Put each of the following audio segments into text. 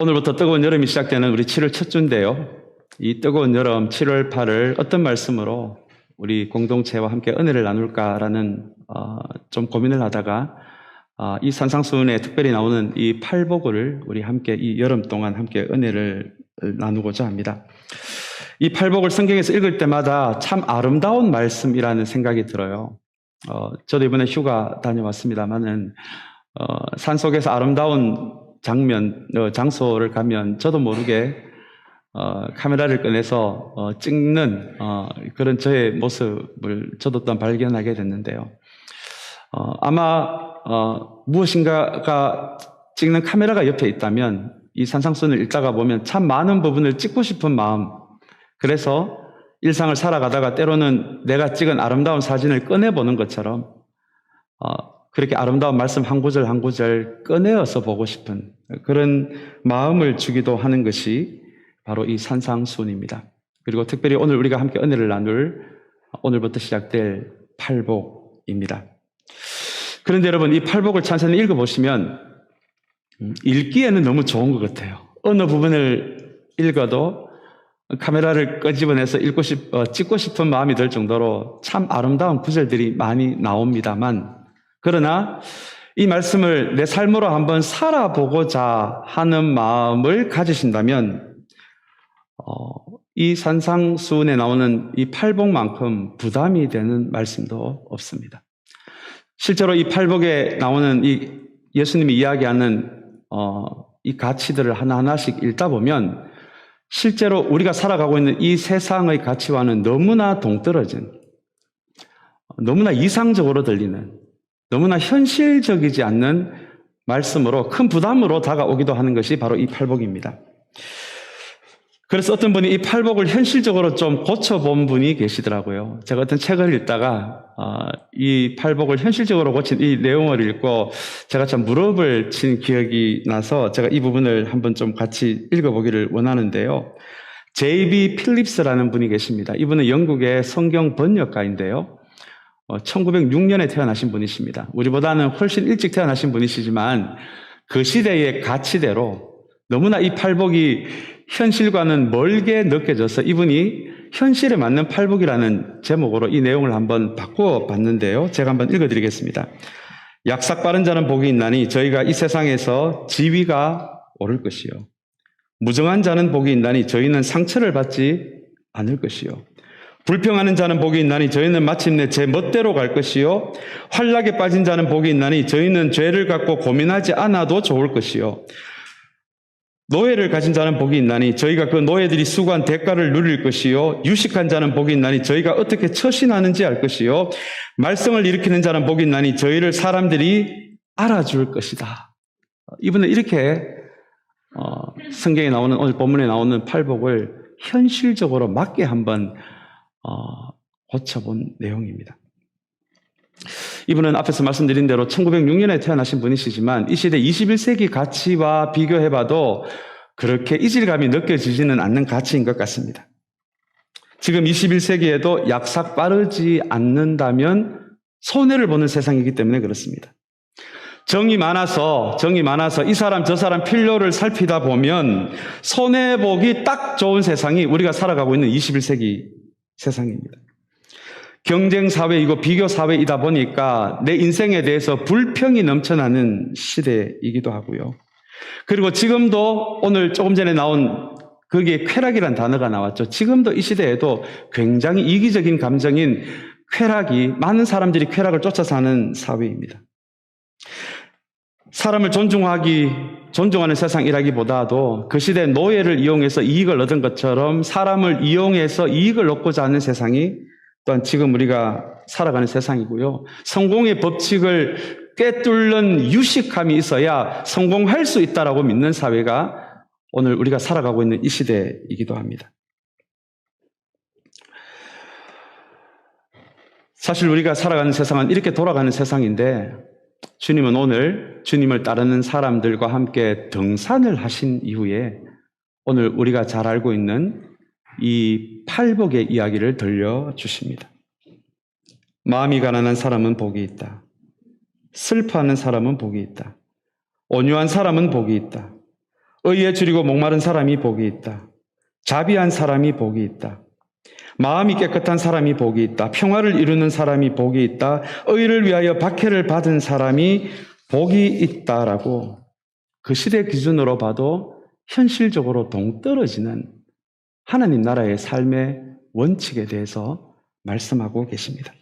오늘부터 뜨거운 여름이 시작되는 우리 7월 첫 주인데요. 이 뜨거운 여름 7월 8을 어떤 말씀으로 우리 공동체와 함께 은혜를 나눌까라는 좀 고민을 하다가 이 산상수훈에 특별히 나오는 이 팔복을 우리 함께 이 여름 동안 함께 은혜를 나누고자 합니다. 이 팔복을 성경에서 읽을 때마다 참 아름다운 말씀이라는 생각이 들어요. 저도 이번에 휴가 다녀왔습니다만은 산속에서 아름다운 장소를 가면 저도 모르게 카메라를 꺼내서 찍는 그런 저의 모습을 저도 또한 발견하게 됐는데요. 아마 무엇인가가 찍는 카메라가 옆에 있다면 이 산상수훈을 읽다가 보면 참 많은 부분을 찍고 싶은 마음, 그래서 일상을 살아가다가 때로는 내가 찍은 아름다운 사진을 꺼내보는 것처럼 그렇게 아름다운 말씀 한 구절 한 구절 꺼내어서 보고 싶은 그런 마음을 주기도 하는 것이 바로 이 산상수훈입니다. 그리고 특별히 오늘 우리가 함께 은혜를 나눌 오늘부터 시작될 팔복입니다. 그런데 여러분, 이 팔복을 천천히 읽어보시면 읽기에는 너무 좋은 것 같아요. 어느 부분을 읽어도 카메라를 끄집어내서 찍고 싶은 마음이 들 정도로 참 아름다운 구절들이 많이 나옵니다만, 그러나 이 말씀을 내 삶으로 한번 살아보고자 하는 마음을 가지신다면 이 산상수훈에 나오는 이 팔복만큼 부담이 되는 말씀도 없습니다. 실제로 이 팔복에 나오는 이 예수님이 이야기하는 이 가치들을 하나하나씩 읽다 보면 실제로 우리가 살아가고 있는 이 세상의 가치와는 너무나 동떨어진, 너무나 이상적으로 들리는, 너무나 현실적이지 않는 말씀으로 큰 부담으로 다가오기도 하는 것이 바로 이 팔복입니다. 그래서 어떤 분이 이 팔복을 현실적으로 좀 고쳐본 분이 계시더라고요. 제가 어떤 책을 읽다가 이 팔복을 현실적으로 고친 이 내용을 읽고 제가 참 무릎을 친 기억이 나서 제가 이 부분을 한번 좀 같이 읽어보기를 원하는데요. J.B. 필립스라는 분이 계십니다. 이분은 영국의 성경 번역가인데요. 1906년에 태어나신 분이십니다. 우리보다는 훨씬 일찍 태어나신 분이시지만 그 시대의 가치대로 너무나 이 팔복이 현실과는 멀게 느껴져서 이분이 현실에 맞는 팔복이라는 제목으로 이 내용을 한번 바꾸어 봤는데요. 제가 한번 읽어드리겠습니다. 약삭 빠른 자는 복이 있나니 저희가 이 세상에서 지위가 오를 것이요. 무정한 자는 복이 있나니 저희는 상처를 받지 않을 것이요. 불평하는 자는 복이 있나니 저희는 마침내 제 멋대로 갈 것이요. 환락에 빠진 자는 복이 있나니 저희는 죄를 갖고 고민하지 않아도 좋을 것이요. 노예를 가진 자는 복이 있나니 저희가 그 노예들이 수고한 대가를 누릴 것이요. 유식한 자는 복이 있나니 저희가 어떻게 처신하는지 알 것이요. 말썽을 일으키는 자는 복이 있나니 저희를 사람들이 알아줄 것이다. 이분은 이렇게 성경에 나오는, 오늘 본문에 나오는 팔복을 현실적으로 맞게 한번 고쳐본 내용입니다. 이분은 앞에서 말씀드린 대로 1906년에 태어나신 분이시지만 이 시대 21세기 가치와 비교해봐도 그렇게 이질감이 느껴지지는 않는 가치인 것 같습니다. 지금 21세기에도 약삭 빠르지 않는다면 손해를 보는 세상이기 때문에 그렇습니다. 정이 많아서 이 사람 저 사람 필요를 살피다 보면 손해보기 딱 좋은 세상이 우리가 살아가고 있는 21세기 세상입니다. 경쟁사회이고 비교사회이다 보니까 내 인생에 대해서 불평이 넘쳐나는 시대이기도 하고요. 그리고 지금도 오늘 조금 전에 나온 거기에 쾌락이라는 단어가 나왔죠. 지금도 이 시대에도 굉장히 이기적인 감정인 쾌락이, 많은 사람들이 쾌락을 쫓아 사는 사회입니다. 사람을 존중하는 세상이라기보다도 그 시대 노예를 이용해서 이익을 얻은 것처럼 사람을 이용해서 이익을 얻고자 하는 세상이 또한 지금 우리가 살아가는 세상이고요. 성공의 법칙을 꿰뚫는 유식함이 있어야 성공할 수 있다라고 믿는 사회가 오늘 우리가 살아가고 있는 이 시대이기도 합니다. 사실 우리가 살아가는 세상은 이렇게 돌아가는 세상인데 주님은 오늘 주님을 따르는 사람들과 함께 등산을 하신 이후에 오늘 우리가 잘 알고 있는 이 팔복의 이야기를 들려주십니다. 마음이 가난한 사람은 복이 있다. 슬퍼하는 사람은 복이 있다. 온유한 사람은 복이 있다. 의에 줄이고 목마른 사람이 복이 있다. 자비한 사람이 복이 있다. 마음이 깨끗한 사람이 복이 있다. 평화를 이루는 사람이 복이 있다. 의를 위하여 박해를 받은 사람이 복이 있다라고 그 시대 기준으로 봐도 현실적으로 동떨어지는 하나님 나라의 삶의 원칙에 대해서 말씀하고 계십니다.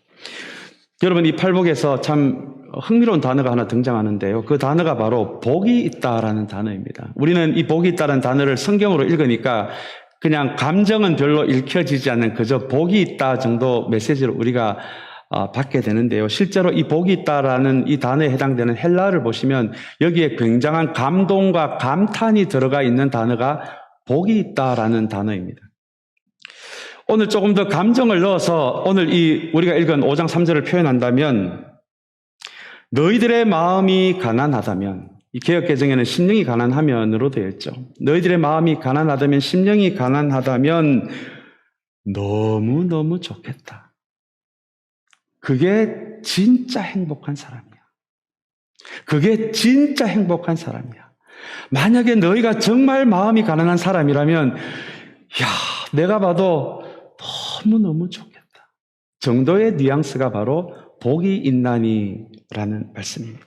여러분, 이 팔복에서 참 흥미로운 단어가 하나 등장하는데요. 그 단어가 바로 복이 있다라는 단어입니다. 우리는 이 복이 있다라는 단어를 성경으로 읽으니까 그냥 감정은 별로 읽혀지지 않는 그저 복이 있다 정도 메시지를 우리가 받게 되는데요. 실제로 이 복이 있다라는 이 단어에 해당되는 헬라어를 보시면 여기에 굉장한 감동과 감탄이 들어가 있는 단어가 복이 있다라는 단어입니다. 오늘 조금 더 감정을 넣어서 오늘 우리가 읽은 5장 3절을 표현한다면 너희들의 마음이 가난하다면, 이 개역개정에는 심령이 가난하면으로 되어 있죠. 너희들의 마음이 가난하다면, 심령이 가난하다면 너무너무 좋겠다. 그게 진짜 행복한 사람이야. 그게 진짜 행복한 사람이야. 만약에 너희가 정말 마음이 가난한 사람이라면, 내가 봐도 너무너무 좋겠다 정도의 뉘앙스가 바로 복이 있나니라는 말씀입니다.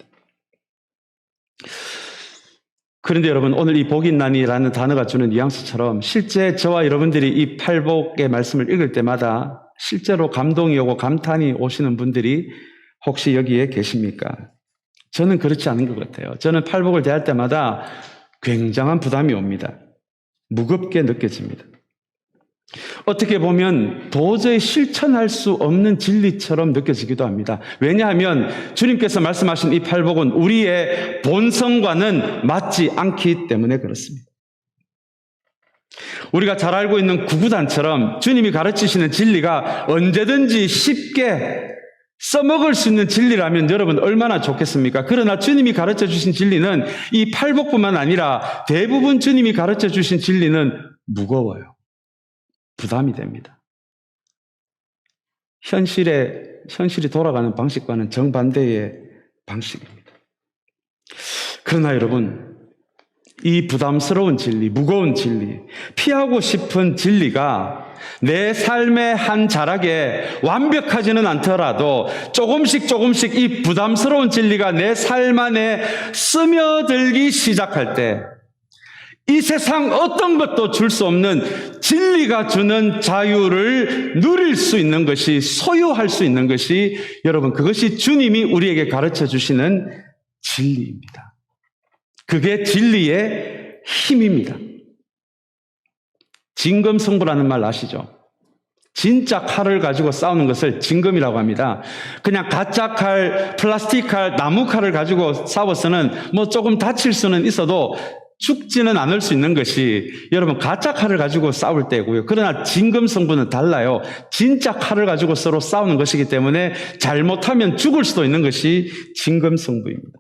그런데 여러분, 오늘 이 복이 있나니라는 단어가 주는 뉘앙스처럼 실제 저와 여러분들이 이 팔복의 말씀을 읽을 때마다 실제로 감동이 오고 감탄이 오시는 분들이 혹시 여기에 계십니까? 저는 그렇지 않은 것 같아요. 저는 팔복을 대할 때마다 굉장한 부담이 옵니다. 무겁게 느껴집니다. 어떻게 보면 도저히 실천할 수 없는 진리처럼 느껴지기도 합니다. 왜냐하면 주님께서 말씀하신 이 팔복은 우리의 본성과는 맞지 않기 때문에 그렇습니다. 우리가 잘 알고 있는 구구단처럼 주님이 가르치시는 진리가 언제든지 쉽게 써먹을 수 있는 진리라면 여러분 얼마나 좋겠습니까? 그러나 주님이 가르쳐 주신 진리는 이 팔복뿐만 아니라 대부분 주님이 가르쳐 주신 진리는 무거워요. 부담이 됩니다. 현실이 돌아가는 방식과는 정반대의 방식입니다. 그러나 여러분, 이 부담스러운 진리, 무거운 진리, 피하고 싶은 진리가 내 삶의 한 자락에 완벽하지는 않더라도 조금씩 이 부담스러운 진리가 내 삶 안에 스며들기 시작할 때 이 세상 어떤 것도 줄 수 없는 진리가 주는 자유를 누릴 수 있는 것이, 소유할 수 있는 것이, 여러분, 그것이 주님이 우리에게 가르쳐 주시는 진리입니다. 그게 진리의 힘입니다. 진검승부라는 말 아시죠? 진짜 칼을 가지고 싸우는 것을 진검이라고 합니다. 그냥 가짜 칼, 플라스틱 칼, 나무 칼을 가지고 싸워서는 조금 다칠 수는 있어도 죽지는 않을 수 있는 것이 여러분 가짜 칼을 가지고 싸울 때고요. 그러나 진검승부는 달라요. 진짜 칼을 가지고 서로 싸우는 것이기 때문에 잘못하면 죽을 수도 있는 것이 진검승부입니다.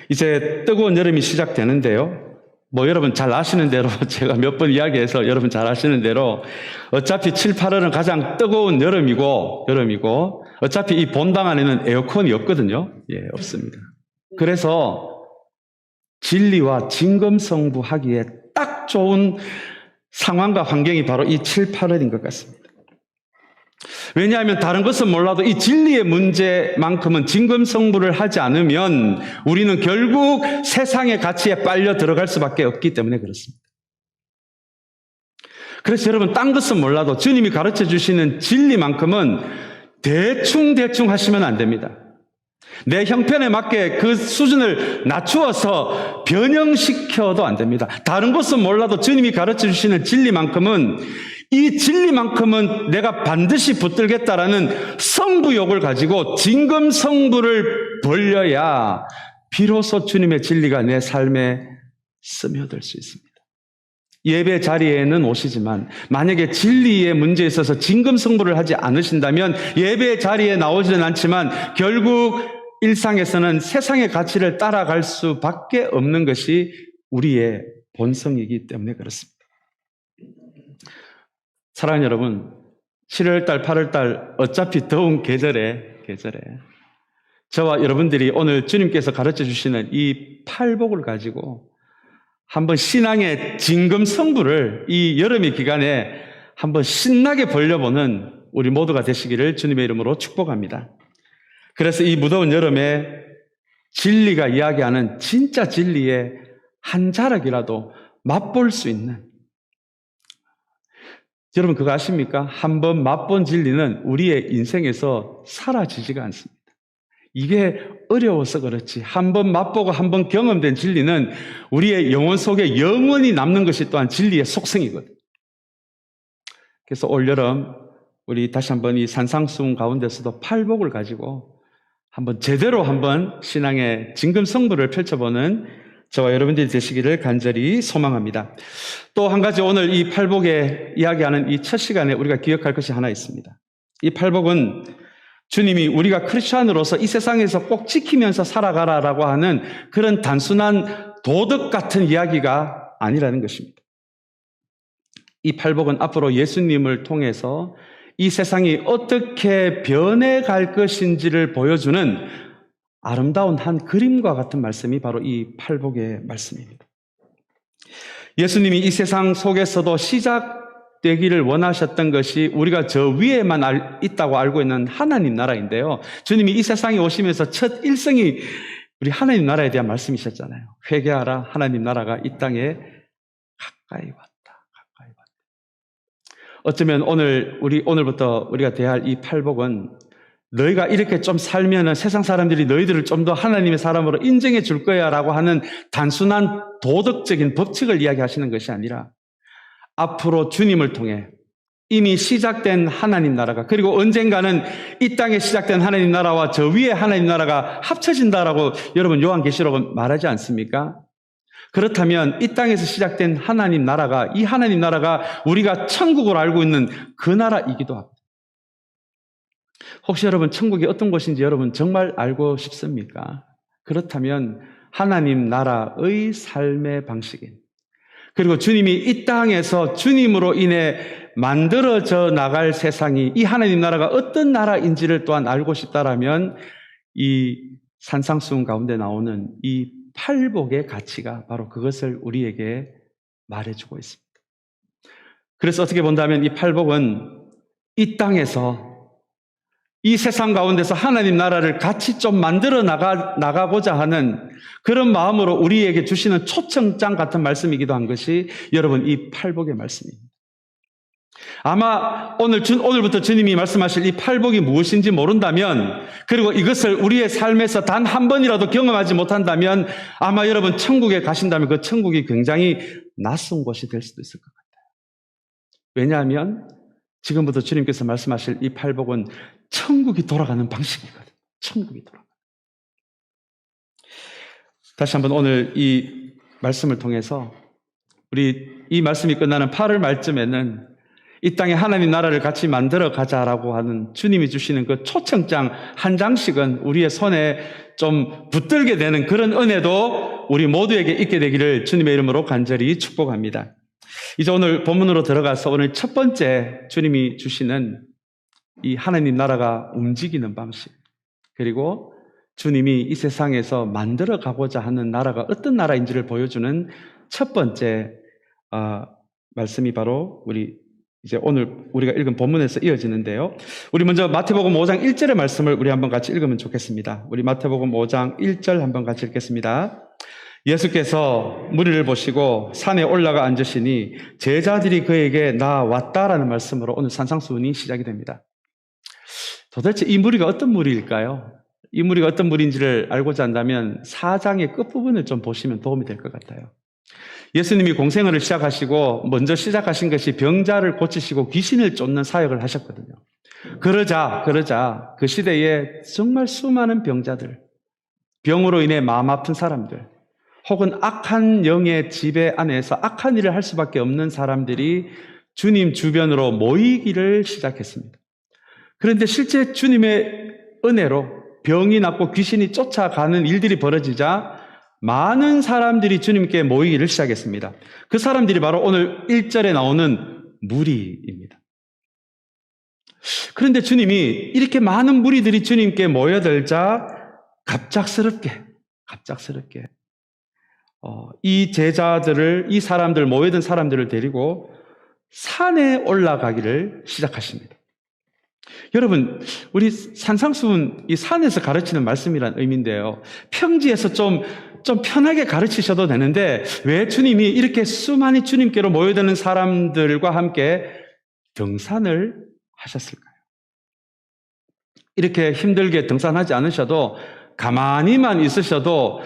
이제 뜨거운 여름이 시작되는데요. 여러분 잘 아시는 대로 제가 몇 번 이야기해서 여러분 잘 아시는 대로 어차피 7, 8월은 가장 뜨거운 여름이고 어차피 이 본당 안에는 에어컨이 없거든요. 없습니다. 그래서 진리와 진검승부하기에 딱 좋은 상황과 환경이 바로 이 7, 8월인 것 같습니다. 왜냐하면 다른 것은 몰라도 이 진리의 문제만큼은 진검승부를 하지 않으면 우리는 결국 세상의 가치에 빨려 들어갈 수밖에 없기 때문에 그렇습니다. 그래서 여러분 딴 것은 몰라도 주님이 가르쳐 주시는 진리만큼은 대충 하시면 안 됩니다. 내 형편에 맞게 그 수준을 낮추어서 변형시켜도 안 됩니다. 다른 것은 몰라도 주님이 가르쳐 주시는 진리만큼은 이 진리만큼은 내가 반드시 붙들겠다라는 승부욕을 가지고 진검승부를 벌려야 비로소 주님의 진리가 내 삶에 스며들 수 있습니다. 예배 자리에는 오시지만 만약에 진리의 문제에 있어서 진검승부를 하지 않으신다면 예배 자리에 나오지는 않지만 결국 일상에서는 세상의 가치를 따라갈 수밖에 없는 것이 우리의 본성이기 때문에 그렇습니다. 사랑하는 여러분, 7월달, 8월달 어차피 더운 계절에 저와 여러분들이 오늘 주님께서 가르쳐 주시는 이 팔복을 가지고 한번 신앙의 진검성부를 이 여름의 기간에 한번 신나게 벌려보는 우리 모두가 되시기를 주님의 이름으로 축복합니다. 그래서 이 무더운 여름에 진리가 이야기하는 진짜 진리의 한 자락이라도 맛볼 수 있는, 여러분 그거 아십니까? 한번 맛본 진리는 우리의 인생에서 사라지지가 않습니다. 이게 어려워서 그렇지 한번 맛보고 한번 경험된 진리는 우리의 영혼 속에 영원히 남는 것이 또한 진리의 속성이거든요. 그래서 올여름 우리 다시 한번 이 산상수훈 가운데서도 팔복을 가지고 한번 제대로 한번 신앙의 진검성부를 펼쳐보는 저와 여러분들이 되시기를 간절히 소망합니다. 또 한 가지 오늘 이 팔복에 이야기하는 이 첫 시간에 우리가 기억할 것이 하나 있습니다. 이 팔복은 주님이 우리가 크리스찬으로서 이 세상에서 꼭 지키면서 살아가라라고 하는 그런 단순한 도덕 같은 이야기가 아니라는 것입니다. 이 팔복은 앞으로 예수님을 통해서 이 세상이 어떻게 변해갈 것인지를 보여주는 아름다운 한 그림과 같은 말씀이 바로 이 팔복의 말씀입니다. 예수님이 이 세상 속에서도 시작되기를 원하셨던 것이 우리가 저 위에만 있다고 알고 있는 하나님 나라인데요. 주님이 이 세상에 오시면서 첫 일성이 우리 하나님 나라에 대한 말씀이셨잖아요. 회개하라, 하나님 나라가 이 땅에 가까이 왔다. 어쩌면 오늘부터 우리가 대할 이 팔복은 너희가 이렇게 좀 살면은 세상 사람들이 너희들을 좀 더 하나님의 사람으로 인정해 줄 거야 라고 하는 단순한 도덕적인 법칙을 이야기하시는 것이 아니라 앞으로 주님을 통해 이미 시작된 하나님 나라가, 그리고 언젠가는 이 땅에 시작된 하나님 나라와 저 위에 하나님 나라가 합쳐진다라고 여러분 요한계시록은 말하지 않습니까? 그렇다면 이 땅에서 시작된 하나님 나라가, 이 하나님 나라가 우리가 천국으로 알고 있는 그 나라이기도 합니다. 혹시 여러분 천국이 어떤 곳인지 여러분 정말 알고 싶습니까? 그렇다면 하나님 나라의 삶의 방식인, 그리고 주님이 이 땅에서 주님으로 인해 만들어져 나갈 세상이 이 하나님 나라가 어떤 나라인지를 또한 알고 싶다라면 이 산상수훈 가운데 나오는 이 팔복의 가치가 바로 그것을 우리에게 말해주고 있습니다. 그래서 어떻게 본다면 이 팔복은 이 땅에서 이 세상 가운데서 하나님 나라를 같이 좀 만들어 나가고자 하는 그런 마음으로 우리에게 주시는 초청장 같은 말씀이기도 한 것이 여러분 이 팔복의 말씀입니다. 아마 오늘부터 주님이 말씀하실 이 팔복이 무엇인지 모른다면, 그리고 이것을 우리의 삶에서 단 한 번이라도 경험하지 못한다면 아마 여러분 천국에 가신다면 그 천국이 굉장히 낯선 곳이 될 수도 있을 것 같아요. 왜냐하면 지금부터 주님께서 말씀하실 이 팔복은 천국이 돌아가는 방식이거든요. 천국이 돌아가는. 다시 한번 오늘 이 말씀을 통해서 우리 이 말씀이 끝나는 8월 말쯤에는 이 땅에 하나님 나라를 같이 만들어 가자라고 하는 주님이 주시는 그 초청장 한 장씩은 우리의 손에 좀 붙들게 되는 그런 은혜도 우리 모두에게 있게 되기를 주님의 이름으로 간절히 축복합니다. 이제 오늘 본문으로 들어가서 오늘 첫 번째 주님이 주시는 이 하나님 나라가 움직이는 방식, 그리고 주님이 이 세상에서 만들어 가고자 하는 나라가 어떤 나라인지를 보여주는 첫 번째 말씀이 바로 이제 오늘 우리가 읽은 본문에서 이어지는데요. 우리 먼저 마태복음 5장 1절의 말씀을 우리 한번 같이 읽으면 좋겠습니다. 우리 마태복음 5장 1절 한번 같이 읽겠습니다. 예수께서 무리를 보시고 산에 올라가 앉으시니 제자들이 그에게 나 왔다라는 말씀으로 오늘 산상수훈이 시작이 됩니다. 도대체 이 무리가 어떤 무리일까요? 이 무리가 어떤 무리인지를 알고자 한다면 4장의 끝부분을 좀 보시면 도움이 될 것 같아요. 예수님이 공생애를 시작하시고 먼저 시작하신 것이 병자를 고치시고 귀신을 쫓는 사역을 하셨거든요. 그러자 그 시대에 정말 수많은 병자들, 병으로 인해 마음 아픈 사람들, 혹은 악한 영의 지배 안에서 악한 일을 할 수밖에 없는 사람들이 주님 주변으로 모이기를 시작했습니다. 그런데 실제 주님의 은혜로 병이 낫고 귀신이 쫓아가는 일들이 벌어지자 많은 사람들이 주님께 모이기를 시작했습니다. 그 사람들이 바로 오늘 1절에 나오는 무리입니다. 그런데 주님이 이렇게 많은 무리들이 주님께 모여들자 갑작스럽게 이 제자들을, 이 사람들, 모여든 사람들을 데리고 산에 올라가기를 시작하십니다. 여러분, 우리 산상수훈 이 산에서 가르치는 말씀이란 의미인데요. 평지에서 좀 편하게 가르치셔도 되는데 왜 주님이 이렇게 수많이 주님께로 모여드는 사람들과 함께 등산을 하셨을까요? 이렇게 힘들게 등산하지 않으셔도 가만히만 있으셔도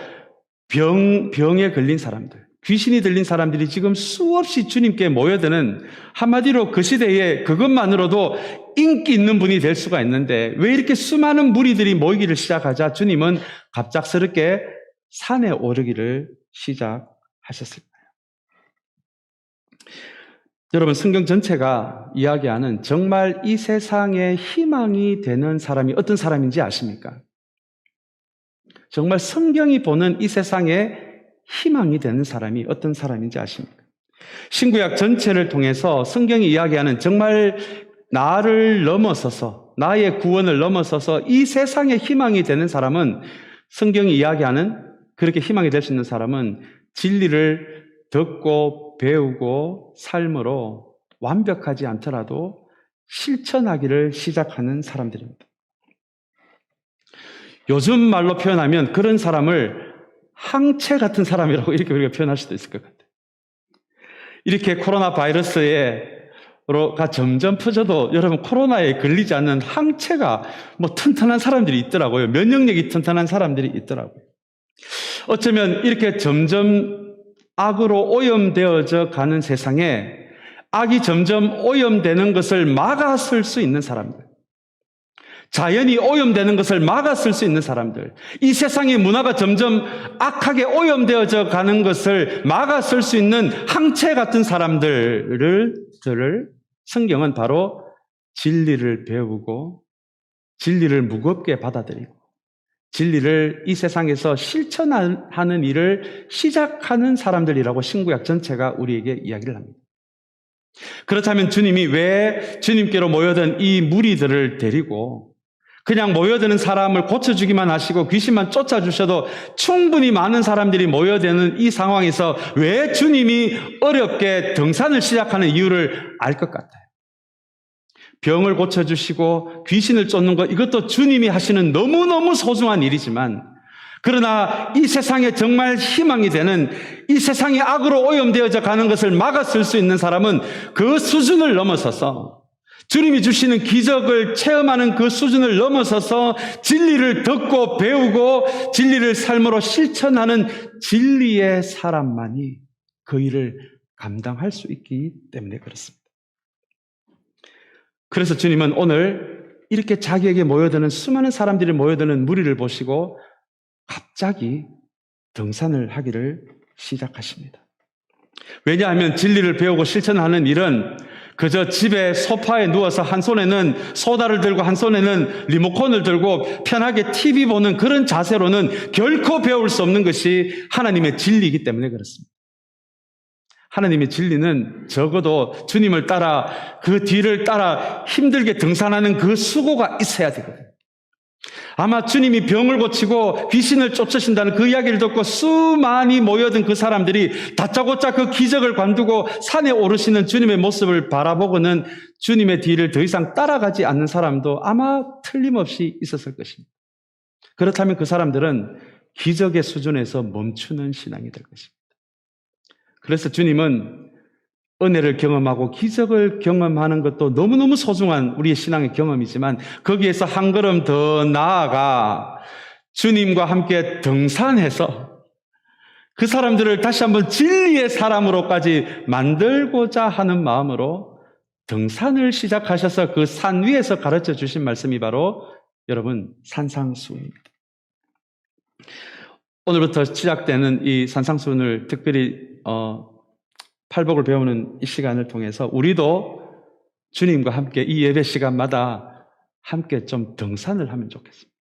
병에 걸린 사람들, 귀신이 들린 사람들이 지금 수없이 주님께 모여드는, 한마디로 그 시대에 그것만으로도 인기 있는 분이 될 수가 있는데 왜 이렇게 수많은 무리들이 모이기를 시작하자 주님은 갑작스럽게 산에 오르기를 시작하셨을까요? 여러분, 성경 전체가 이야기하는 정말 이 세상에 희망이 되는 사람이 어떤 사람인지 아십니까? 정말 성경이 보는 이 세상에 희망이 되는 사람이 어떤 사람인지 아십니까? 신구약 전체를 통해서 성경이 이야기하는 정말 나를 넘어서서, 나의 구원을 넘어서서 이 세상에 희망이 되는 사람은, 성경이 이야기하는 그렇게 희망이 될 수 있는 사람은 진리를 듣고 배우고 삶으로 완벽하지 않더라도 실천하기를 시작하는 사람들입니다. 요즘 말로 표현하면 그런 사람을 항체 같은 사람이라고 이렇게 우리가 표현할 수도 있을 것 같아요. 이렇게 코로나 바이러스가 점점 퍼져도 여러분, 코로나에 걸리지 않는 항체가 튼튼한 사람들이 있더라고요. 면역력이 튼튼한 사람들이 있더라고요. 어쩌면 이렇게 점점 악으로 오염되어져 가는 세상에 악이 점점 오염되는 것을 막아설 수 있는 사람들, 자연이 오염되는 것을 막아설 수 있는 사람들, 이 세상의 문화가 점점 악하게 오염되어져 가는 것을 막아설 수 있는 항체 같은 사람들을 성경은 바로 진리를 배우고 진리를 무겁게 받아들이고 진리를 이 세상에서 실천하는 일을 시작하는 사람들이라고 신구약 전체가 우리에게 이야기를 합니다. 그렇다면 주님이 왜 주님께로 모여든 이 무리들을 데리고 그냥 모여드는 사람을 고쳐주기만 하시고 귀신만 쫓아주셔도 충분히 많은 사람들이 모여드는 이 상황에서 왜 주님이 어렵게 등산을 시작하는 이유를 알 것 같아요. 병을 고쳐주시고 귀신을 쫓는 것, 이것도 주님이 하시는 너무너무 소중한 일이지만, 그러나 이 세상에 정말 희망이 되는, 이 세상이 악으로 오염되어져 가는 것을 막아설 수 있는 사람은 그 수준을 넘어서서, 주님이 주시는 기적을 체험하는 그 수준을 넘어서서 진리를 듣고 배우고 진리를 삶으로 실천하는 진리의 사람만이 그 일을 감당할 수 있기 때문에 그렇습니다. 그래서 주님은 오늘 이렇게 자기에게 모여드는 수많은 사람들이 모여드는 무리를 보시고 갑자기 등산을 하기를 시작하십니다. 왜냐하면 진리를 배우고 실천하는 일은 그저 집에 소파에 누워서 한 손에는 소다를 들고 한 손에는 리모컨을 들고 편하게 TV 보는 그런 자세로는 결코 배울 수 없는 것이 하나님의 진리이기 때문에 그렇습니다. 하나님의 진리는 적어도 주님을 따라, 그 뒤를 따라 힘들게 등산하는 그 수고가 있어야 되거든요. 아마 주님이 병을 고치고 귀신을 쫓으신다는 그 이야기를 듣고 수많이 모여든 그 사람들이 다짜고짜 그 기적을 관두고 산에 오르시는 주님의 모습을 바라보고는 주님의 뒤를 더 이상 따라가지 않는 사람도 아마 틀림없이 있었을 것입니다. 그렇다면 그 사람들은 기적의 수준에서 멈추는 신앙이 될 것입니다. 그래서 주님은 은혜를 경험하고 기적을 경험하는 것도 너무너무 소중한 우리의 신앙의 경험이지만, 거기에서 한 걸음 더 나아가 주님과 함께 등산해서 그 사람들을 다시 한번 진리의 사람으로까지 만들고자 하는 마음으로 등산을 시작하셔서 그 산 위에서 가르쳐 주신 말씀이 바로 여러분 산상수훈입니다. 오늘부터 시작되는 이 산상수훈을 특별히 팔복을 배우는 이 시간을 통해서 우리도 주님과 함께 이 예배 시간마다 함께 좀 등산을 하면 좋겠습니다.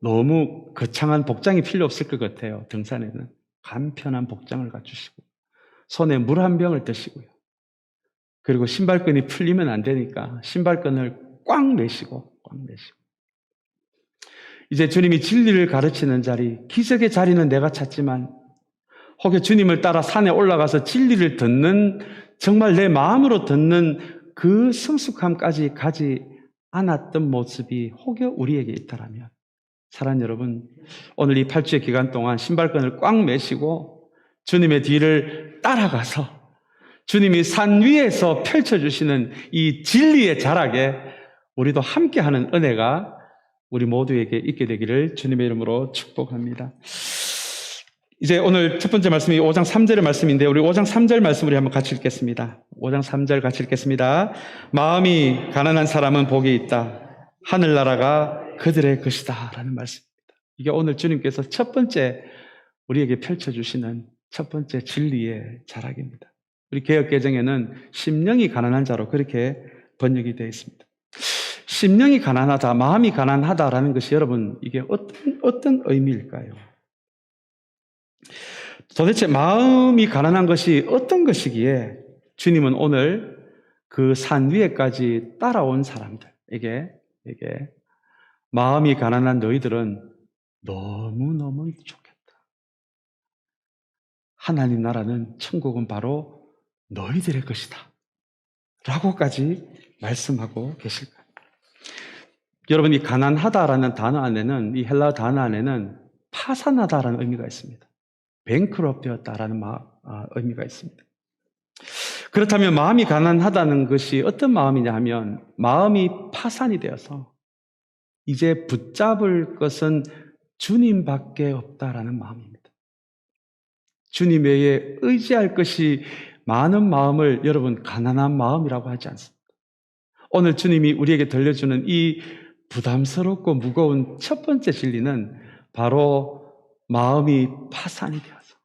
너무 거창한 복장이 필요 없을 것 같아요. 등산에는 간편한 복장을 갖추시고 손에 물 한 병을 드시고요. 그리고 신발끈이 풀리면 안 되니까 신발끈을 꽉 매시고 이제 주님이 진리를 가르치는 자리, 기적의 자리는 내가 찾지만 혹여 주님을 따라 산에 올라가서 진리를 듣는, 정말 내 마음으로 듣는 그 성숙함까지 가지 않았던 모습이 혹여 우리에게 있다라면, 사랑하는 여러분, 오늘 이 8주의 기간 동안 신발끈을 꽉 매시고 주님의 뒤를 따라가서 주님이 산 위에서 펼쳐주시는 이 진리의 자락에 우리도 함께하는 은혜가 우리 모두에게 있게 되기를 주님의 이름으로 축복합니다. 이제 오늘 첫 번째 말씀이 5장 3절의 말씀인데, 우리 5장 3절 말씀 우리 한번 같이 읽겠습니다. 5장 3절 같이 읽겠습니다. 마음이 가난한 사람은 복이 있다. 하늘나라가 그들의 것이다. 라는 말씀입니다. 이게 오늘 주님께서 첫 번째 우리에게 펼쳐주시는 첫 번째 진리의 자락입니다. 우리 개역개정에는 심령이 가난한 자로 그렇게 번역이 되어 있습니다. 심령이 가난하다, 마음이 가난하다라는 것이 여러분, 이게 어떤 의미일까요? 도대체 마음이 가난한 것이 어떤 것이기에 주님은 오늘 그 산 위에까지 따라온 사람들에게 마음이 가난한 너희들은 너무너무 좋겠다. 하나님 나라는, 천국은 바로 너희들의 것이다. 라고까지 말씀하고 계실 거예요. 여러분, 이 가난하다라는 단어 안에는, 이 헬라 단어 안에는 파산하다라는 의미가 있습니다. 뱅크럽 되었다라는 의미가 있습니다. 그렇다면 마음이 가난하다는 것이 어떤 마음이냐 하면, 마음이 파산이 되어서 이제 붙잡을 것은 주님밖에 없다라는 마음입니다. 주님 외에 의지할 것이 많은 마음을 여러분 가난한 마음이라고 하지 않습니다. 오늘 주님이 우리에게 들려주는 이 부담스럽고 무거운 첫 번째 진리는 바로 마음이 파산이 되어서,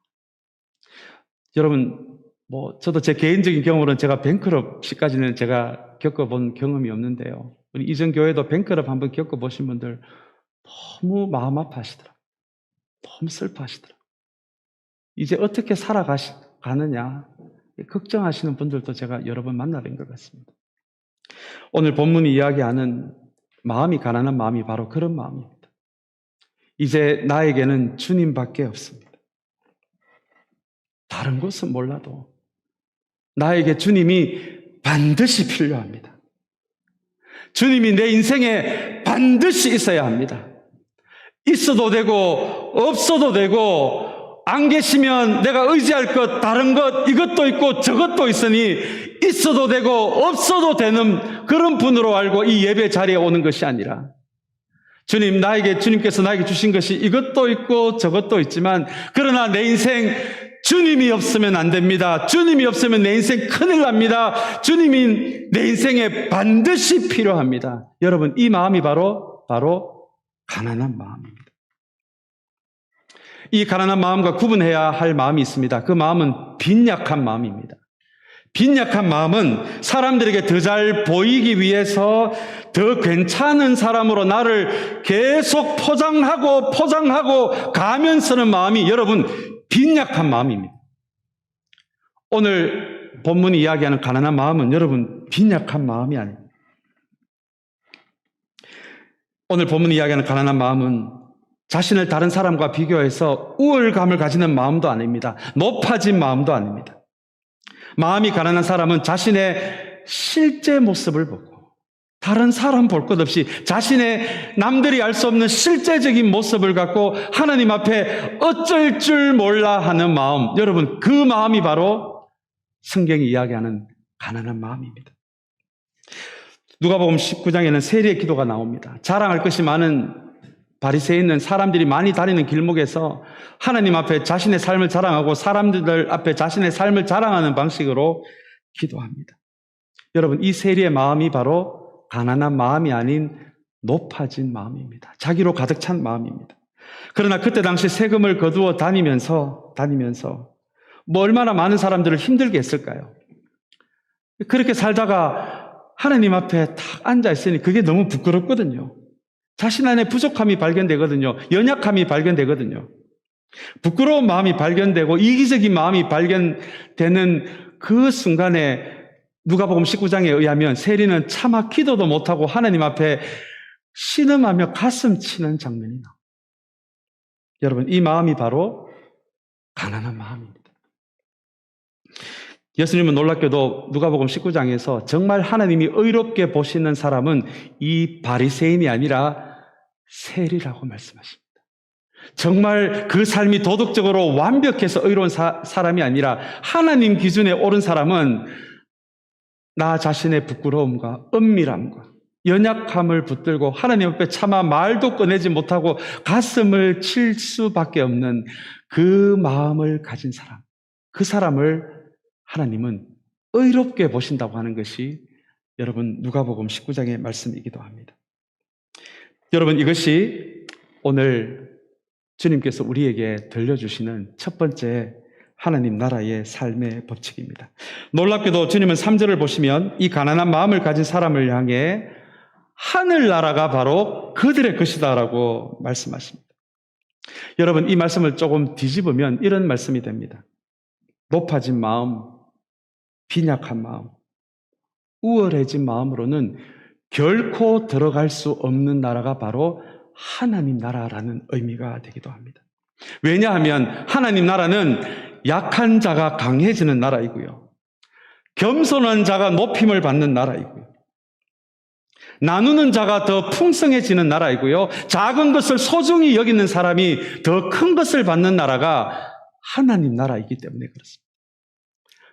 여러분, 저도 제 개인적인 경험으로는 제가 뱅크럽시까지는 제가 겪어본 경험이 없는데요. 우리 이전 교회도 뱅크럽 한번 겪어보신 분들 너무 마음 아파하시더라고요. 너무 슬퍼하시더라고요. 이제 어떻게 살아가느냐 걱정하시는 분들도 제가 여러 번 만나뵌 것 같습니다. 오늘 본문이 이야기하는 마음이 가난한 마음이 바로 그런 마음입니다. 이제 나에게는 주님밖에 없습니다. 다른 것은 몰라도 나에게 주님이 반드시 필요합니다. 주님이 내 인생에 반드시 있어야 합니다. 있어도 되고 없어도 되고, 안 계시면 내가 의지할 것, 다른 것, 이것도 있고 저것도 있으니 있어도 되고 없어도 되는 그런 분으로 알고 이 예배 자리에 오는 것이 아니라, 주님께서 나에게 주신 것이 이것도 있고 저것도 있지만, 그러나 내 인생 주님이 없으면 안 됩니다. 주님이 없으면 내 인생 큰일 납니다. 주님이 내 인생에 반드시 필요합니다. 여러분, 이 마음이 바로 가난한 마음입니다. 이 가난한 마음과 구분해야 할 마음이 있습니다. 그 마음은 빈약한 마음입니다. 빈약한 마음은 사람들에게 더 잘 보이기 위해서 더 괜찮은 사람으로 나를 계속 포장하고 가면서는 마음이, 여러분, 빈약한 마음입니다. 오늘 본문이 이야기하는 가난한 마음은 여러분 빈약한 마음이 아닙니다. 오늘 본문이 이야기하는 가난한 마음은 자신을 다른 사람과 비교해서 우월감을 가지는 마음도 아닙니다. 높아진 마음도 아닙니다. 마음이 가난한 사람은 자신의 실제 모습을 보고 다른 사람 볼 것 없이 자신의 남들이 알 수 없는 실제적인 모습을 갖고 하나님 앞에 어쩔 줄 몰라 하는 마음, 여러분, 그 마음이 바로 성경이 이야기하는 가난한 마음입니다. 누가복음 19장에는 세리의 기도가 나옵니다. 자랑할 것이 많은 바리새인은 사람들이 많이 다니는 길목에서 하나님 앞에 자신의 삶을 자랑하고 사람들 앞에 자신의 삶을 자랑하는 방식으로 기도합니다. 여러분, 이 세리의 마음이 바로 가난한 마음이 아닌 높아진 마음입니다. 자기로 가득 찬 마음입니다. 그러나 그때 당시 세금을 거두어 다니면서 얼마나 많은 사람들을 힘들게 했을까요? 그렇게 살다가 하나님 앞에 탁 앉아 있으니 그게 너무 부끄럽거든요. 자신 안에 부족함이 발견되거든요. 연약함이 발견되거든요. 부끄러운 마음이 발견되고 이기적인 마음이 발견되는 그 순간에 누가복음 19장에 의하면 세리는 차마 기도도 못하고 하나님 앞에 신음하며 가슴 치는 장면이 나옵니다. 여러분, 이 마음이 바로 가난한 마음입니다. 예수님은 놀랍게도 누가복음 19장에서 정말 하나님이 의롭게 보시는 사람은 이 바리새인이 아니라 세리라고 말씀하십니다. 정말 그 삶이 도덕적으로 완벽해서 의로운 사람이 아니라 하나님 기준에 옳은 사람은 나 자신의 부끄러움과 은밀함과 연약함을 붙들고 하나님 앞에 차마 말도 꺼내지 못하고 가슴을 칠 수밖에 없는 그 마음을 가진 사람, 그 사람을 하나님은 의롭게 보신다고 하는 것이 여러분 누가복음 19장의 말씀이기도 합니다. 여러분, 이것이 오늘 주님께서 우리에게 들려주시는 첫 번째 하나님 나라의 삶의 법칙입니다. 놀랍게도 주님은 3절을 보시면 이 가난한 마음을 가진 사람을 향해 하늘나라가 바로 그들의 것이다라고 말씀하십니다. 여러분, 이 말씀을 조금 뒤집으면 이런 말씀이 됩니다. 높아진 마음, 빈약한 마음, 우월해진 마음으로는 결코 들어갈 수 없는 나라가 바로 하나님 나라라는 의미가 되기도 합니다. 왜냐하면 하나님 나라는 약한 자가 강해지는 나라이고요. 겸손한 자가 높임을 받는 나라이고요. 나누는 자가 더 풍성해지는 나라이고요. 작은 것을 소중히 여기는 사람이 더 큰 것을 받는 나라가 하나님 나라이기 때문에 그렇습니다.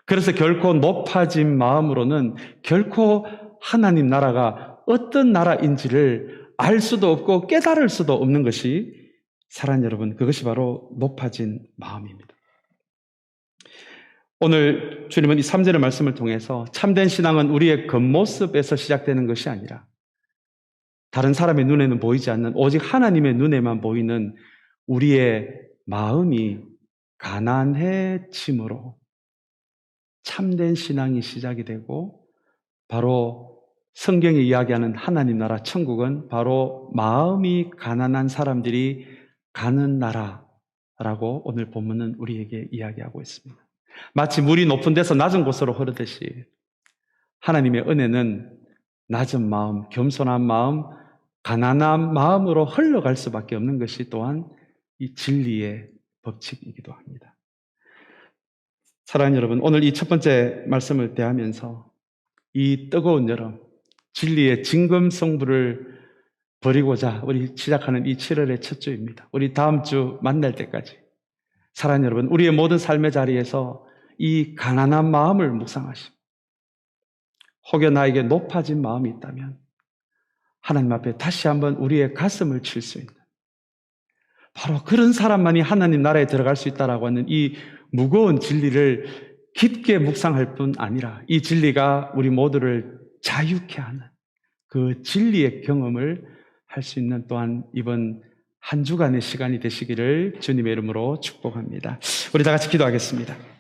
그래서 결코 높아진 마음으로는 결코 하나님 나라가 어떤 나라인지를 알 수도 없고 깨달을 수도 없는 것이 사랑하는 여러분, 그것이 바로 높아진 마음입니다. 오늘 주님은 이 3절의 말씀을 통해서 참된 신앙은 우리의 겉모습에서 시작되는 것이 아니라 다른 사람의 눈에는 보이지 않는 오직 하나님의 눈에만 보이는 우리의 마음이 가난해짐으로 참된 신앙이 시작이 되고 바로 성경이 이야기하는 하나님 나라 천국은 바로 마음이 가난한 사람들이 가는 나라라고 오늘 본문은 우리에게 이야기하고 있습니다. 마치 물이 높은 데서 낮은 곳으로 흐르듯이 하나님의 은혜는 낮은 마음, 겸손한 마음, 가난한 마음으로 흘러갈 수밖에 없는 것이 또한 이 진리의 법칙이기도 합니다. 사랑하는 여러분, 오늘 이 첫 번째 말씀을 대하면서 이 뜨거운 여름, 진리의 진검성부를 버리고자 우리 시작하는 이 7월의 첫 주입니다. 우리 다음 주 만날 때까지 사랑하는 여러분, 우리의 모든 삶의 자리에서 이 가난한 마음을 묵상하시고 혹여 나에게 높아진 마음이 있다면 하나님 앞에 다시 한번 우리의 가슴을 칠 수 있는 바로 그런 사람만이 하나님 나라에 들어갈 수 있다라고 하는 이 무거운 진리를 깊게 묵상할 뿐 아니라 이 진리가 우리 모두를 자유케 하는 그 진리의 경험을 할 수 있는 또한 이번 한 주간의 시간이 되시기를 주님의 이름으로 축복합니다. 우리 다 같이 기도하겠습니다.